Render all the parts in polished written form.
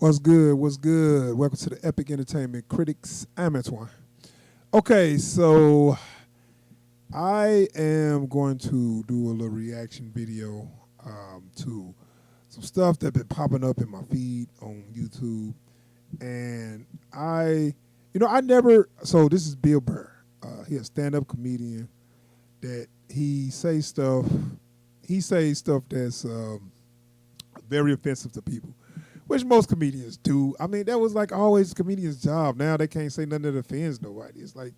What's good? What's good? Welcome to the Epic Entertainment Critics. I'm Antoine. Okay, so I am going to do a little reaction video to some stuff that's been popping up in my feed on YouTube. And I never, so this is Bill Burr. He's a stand-up comedian that he says stuff that's very offensive to people, which most comedians do. I mean, that was like always a comedian's job. Now they can't say nothing that offends nobody. It's like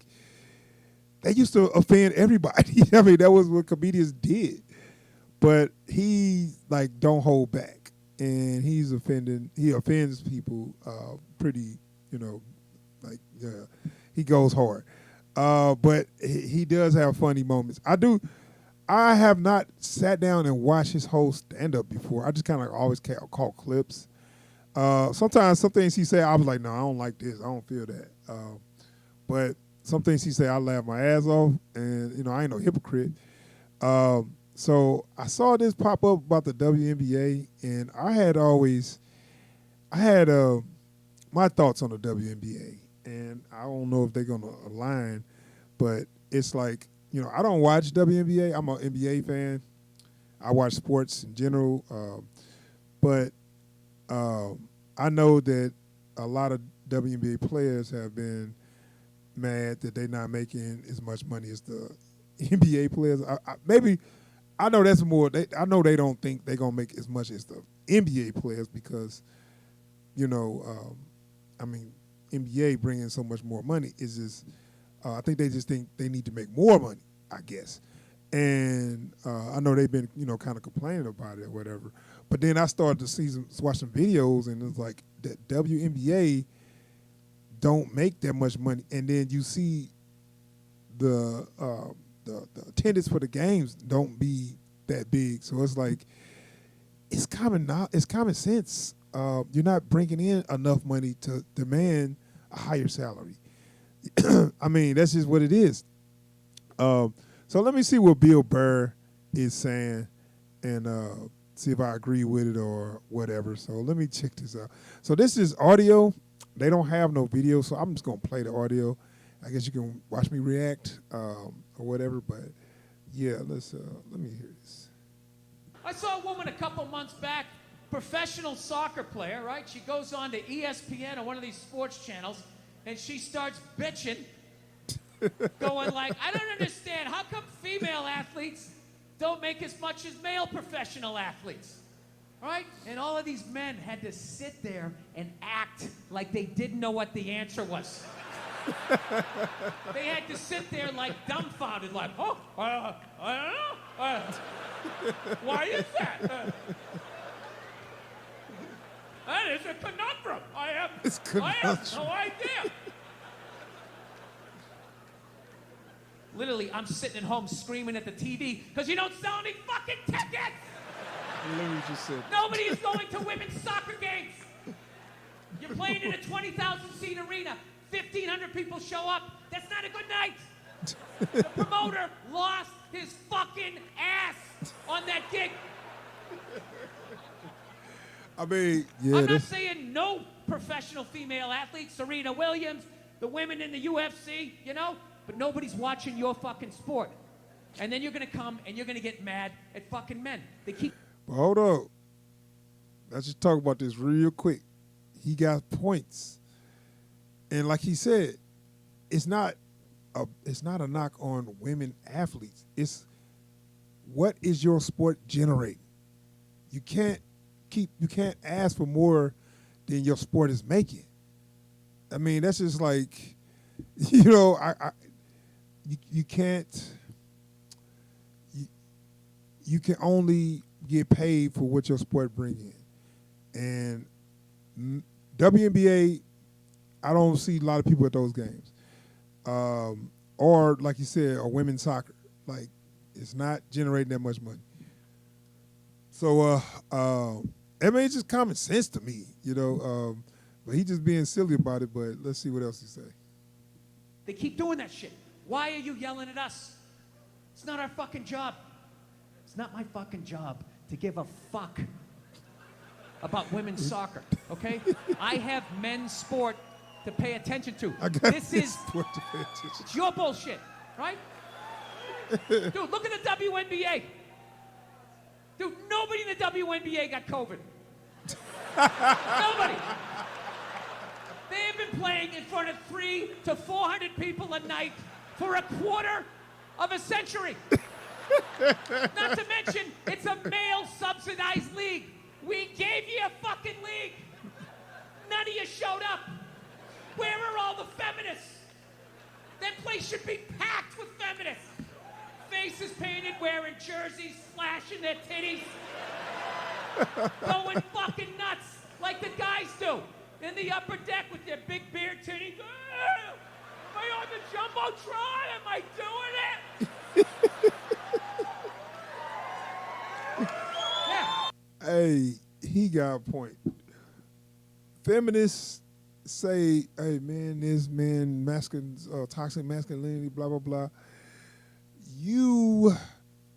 they used to offend everybody. I mean, that was what comedians did. But he like don't hold back, and he offends people pretty, he goes hard. But he does have funny moments. I have not sat down and watched his whole stand-up before. I just kind of always caught clips. Sometimes some things he said, I was like, no, I don't like this. I don't feel that. But some things he said, I laugh my ass off, and I ain't no hypocrite. So I saw this pop up about the WNBA, and I had my thoughts on the WNBA, and I don't know if they're gonna align, but it's like, I don't watch WNBA. I'm an NBA fan. I watch sports in general, but I know that a lot of WNBA players have been mad that they're not making as much money as the NBA players. I know that's more. I know they don't think they're gonna make as much as the NBA players because, NBA bringing so much more money is just. I think they just think they need to make more money, I guess. And I know they've been, kind of complaining about it or whatever. But then I started to watch some videos, and it's like that WNBA don't make that much money. And then you see the attendance for the games don't be that big. So it's like it's common sense. You're not bringing in enough money to demand a higher salary. I mean, that's just what it is. So let me see what Bill Burr is saying and see if I agree with it or whatever. So let me check this out. So this is audio. They don't have no video, so I'm just going to play the audio. I guess you can watch me react or whatever. But, yeah, let me hear this. I saw a woman a couple months back, professional soccer player, right? She goes on to ESPN or one of these sports channels, and she starts bitching, going like, I don't understand. How come female athletes don't make as much as male professional athletes? Right? And all of these men had to sit there and act like they didn't know what the answer was. They had to sit there like dumbfounded, like, I don't know. Why is that? That is a conundrum. I have no idea. Literally, I'm sitting at home screaming at the TV because you don't sell any fucking tickets. Literally just said. Nobody is going to women's soccer games. You're playing in a 20,000-seat arena. 1,500 people show up. That's not a good night. The promoter lost his fucking ass on that gig. I mean, yeah. I'm not saying no professional female athletes, Serena Williams, the women in the UFC, but nobody's watching your fucking sport. And then you're going to come and you're going to get mad at fucking men. They keep... But hold up. Let's just talk about this real quick. He got points. And like he said, it's not a knock on women athletes. It's what is your sport generating? You can't ask for more than your sport is making. I mean, that's just like, you can't. You can only get paid for what your sport brings in, and WNBA, I don't see a lot of people at those games, or like you said, or women's soccer. Like, it's not generating that much money. So, it's just common sense to me, but he just being silly about it. But let's see what else he say. They keep doing that shit. Why are you yelling at us? It's not our fucking job. It's not my fucking job to give a fuck about women's soccer, okay? I have men's sport to pay attention to. I got This is sport to pay attention. it's your bullshit, right? Dude, look at the WNBA. Dude, nobody in the WNBA got COVID. Nobody. They have been playing in front of 300 to 400 people a night for a quarter of a century. Not to mention, it's a male-subsidized league. We gave you a fucking league. None of you showed up. Where are all the feminists? That place should be packed with feminists. Faces painted, wearing jerseys, flashing their titties. Going fucking nuts like the guys do. In the upper deck with their big beard titties. Am I on the Jumbotron? Am I doing it? Yeah. Hey, he got a point. Feminists say, hey, man, this man, toxic masculinity, blah, blah, blah. You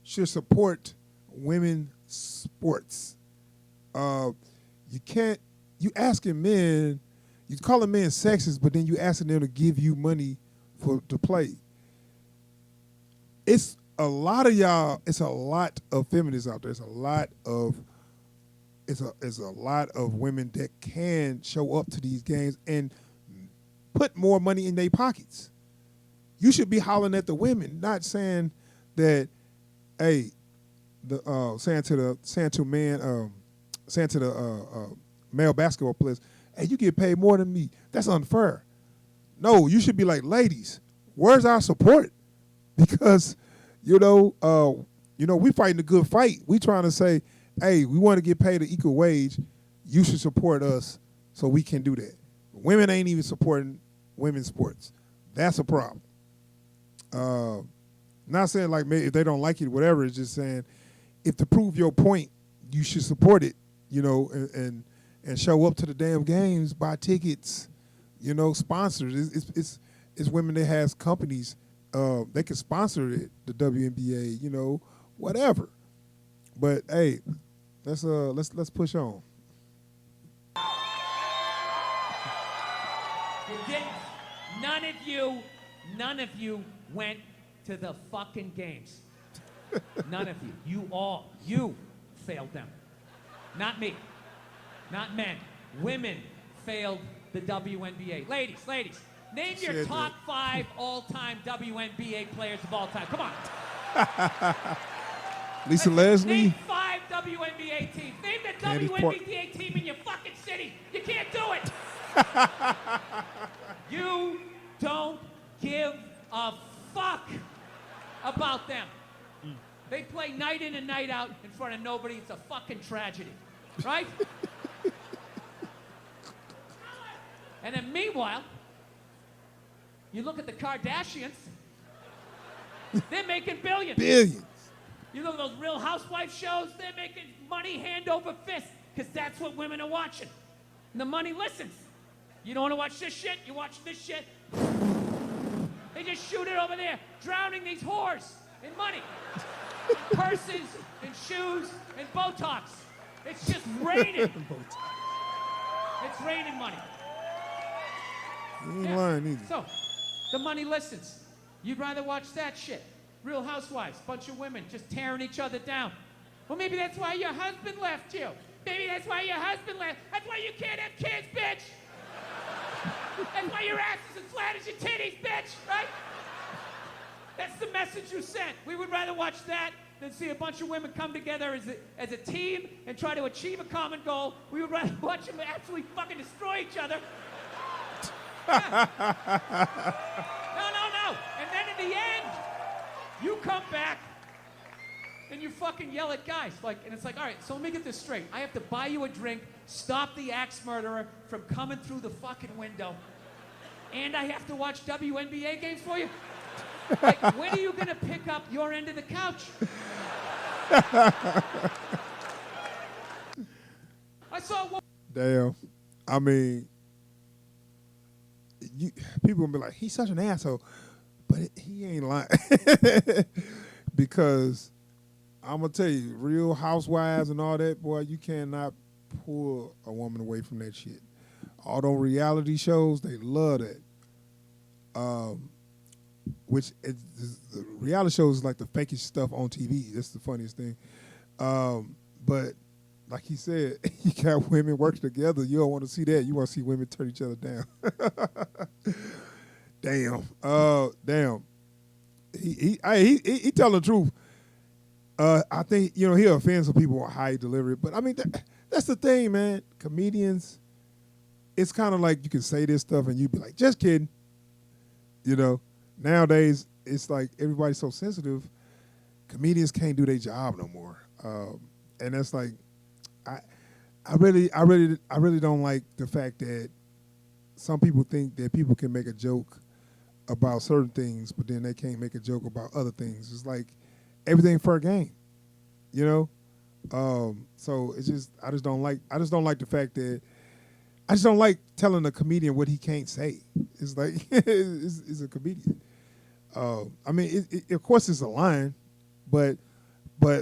should support women's sports. You can't, you asking men, you calling men sexist, but then you asking them to give you money to play. It's a lot of y'all, it's a lot of feminists out there. It's a lot of women that can show up to these games and put more money in their pockets. You should be hollering at the women, not saying that, hey, saying to the male basketball players, hey, you get paid more than me. That's unfair. No, you should be like, ladies, where's our support? Because, we fighting a good fight. We trying to say, hey, we want to get paid an equal wage. You should support us so we can do that. Women ain't even supporting women's sports. That's a problem. Not saying like maybe if they don't like it, whatever. It's just saying if to prove your point, you should support it, and show up to the damn games, buy tickets, sponsors. It's women that has companies. They can sponsor it, the WNBA, whatever. But hey, let's push on. You didn't. None of you went to the fucking games. None of you. You failed them. Not me. Not men. Women failed the WNBA. Ladies, name your top 5 all-time WNBA players of all time. Come on. Lisa Leslie. Name 5 WNBA teams. Name the WNBA team in your fucking city. You can't do it. You don't give a fuck about them. They play night in and night out in front of nobody. It's a fucking tragedy, right? And then meanwhile, you look at the Kardashians. They're making billions. Billions. You look at those Real Housewives shows. They're making money hand over fist because that's what women are watching. And the money listens. You don't want to watch this shit? You watch this shit? They just shoot it over there, drowning these whores in money. In purses, and shoes, and Botox. It's just raining. It's raining money. You ain't lying either. So, the money listens. You'd rather watch that shit. Real Housewives, bunch of women just tearing each other down. Well, maybe that's why your husband left you. Maybe that's why your husband left. That's why you can't have kids, bitch. That's why your ass is as flat as your titties, bitch, right? That's the message you sent. We would rather watch that than see a bunch of women come together as a team and try to achieve a common goal. We would rather watch them absolutely fucking destroy each other. Yeah. No. And then in the end, you come back and you fucking yell at guys. And it's like, all right, so let me get this straight. I have to buy you a drink, stop the axe murderer from coming through the fucking window, and I have to watch WNBA games for you? Like, when are you going to pick up your end of the couch? I saw one. Damn. I mean, people gonna be like, he's such an asshole, but he ain't lying. Because I'm gonna tell you, Real Housewives and all that, boy, you cannot pull a woman away from that shit. All those reality shows, they love that. Um, the reality shows is like the fakest stuff on TV. That's the funniest thing. But like he said, you got women working together. You don't want to see that. You want to see women turn each other down. Damn. Damn. He telling the truth. I think he'll offend some people on how he deliver it, but I mean that's the thing, man. Comedians, it's kind of like you can say this stuff and you be like, just kidding. Nowadays it's like everybody's so sensitive. Comedians can't do their job no more, and that's like, I really don't like the fact that some people think that people can make a joke about certain things, but then they can't make a joke about other things. It's like everything for a game, So it's just I just don't like the fact that I just don't like telling a comedian what he can't say. It's like it's a comedian. I mean, of course it's a line, but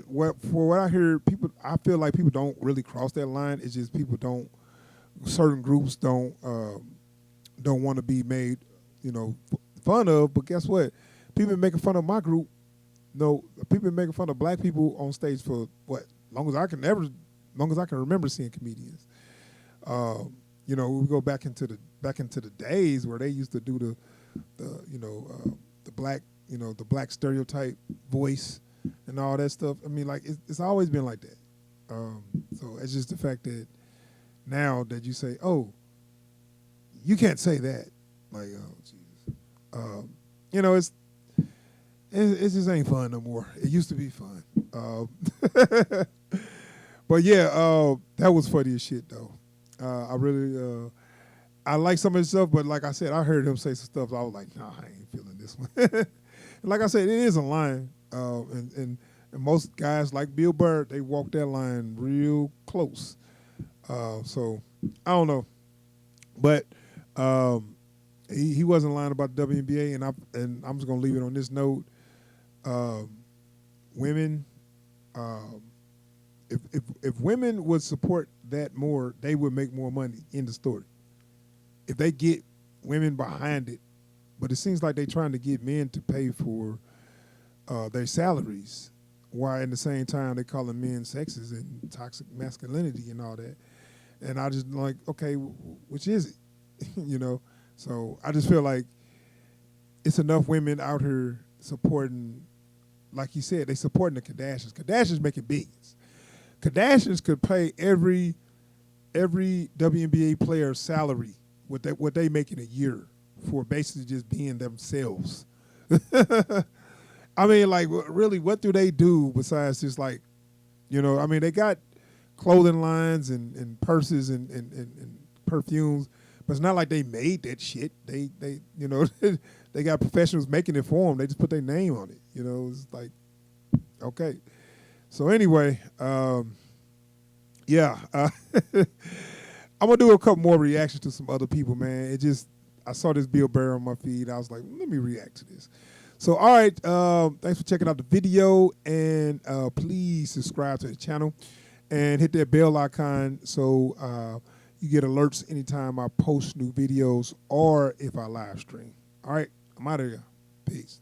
what I hear, I feel like people don't really cross that line. It's just certain groups don't want to be made, fun of. But guess what? People been making fun of my group. No, people been making fun of black people on stage for what? Long as I can remember seeing comedians. We go back into the days where they used to do the black stereotype voice and all that stuff. I mean, like it's always been like that. So it's just the fact that now that you say, oh, you can't say that, like, oh, Jesus. It just ain't fun no more. It used to be fun. But yeah, that was funny as shit though. I really, I like some of his stuff, but like I said, I heard him say some stuff. So I was like, nah, I ain't feeling this one. And like I said, it is a line, and most guys like Bill Burr, they walk that line real close. So I don't know, but he wasn't lying about the WNBA, and I'm just gonna leave it on this note. Women, if women would support that more, they would make more money in the story. If they get women behind it, but it seems like they're trying to get men to pay for their salaries, while at the same time they calling men sexist and toxic masculinity and all that. And I just like, okay, which is it? So I just feel like it's enough women out here supporting, like you said, they supporting the Kardashians. Kardashians making billions. Kardashians could pay every WNBA player's salary what they make in a year for basically just being themselves. I mean, like, really, what do they do besides just like, I mean, they got clothing lines and purses and perfumes, but it's not like they made that shit. They they got professionals making it for them. They just put their name on it. It's like, okay. So anyway, yeah, I'm gonna do a couple more reactions to some other people, man. I saw this Bill Burr on my feed. I was like, let me react to this. So, all right, thanks for checking out the video, and please subscribe to the channel and hit that bell icon so you get alerts anytime I post new videos or if I live stream. All right, I'm out of here. Peace.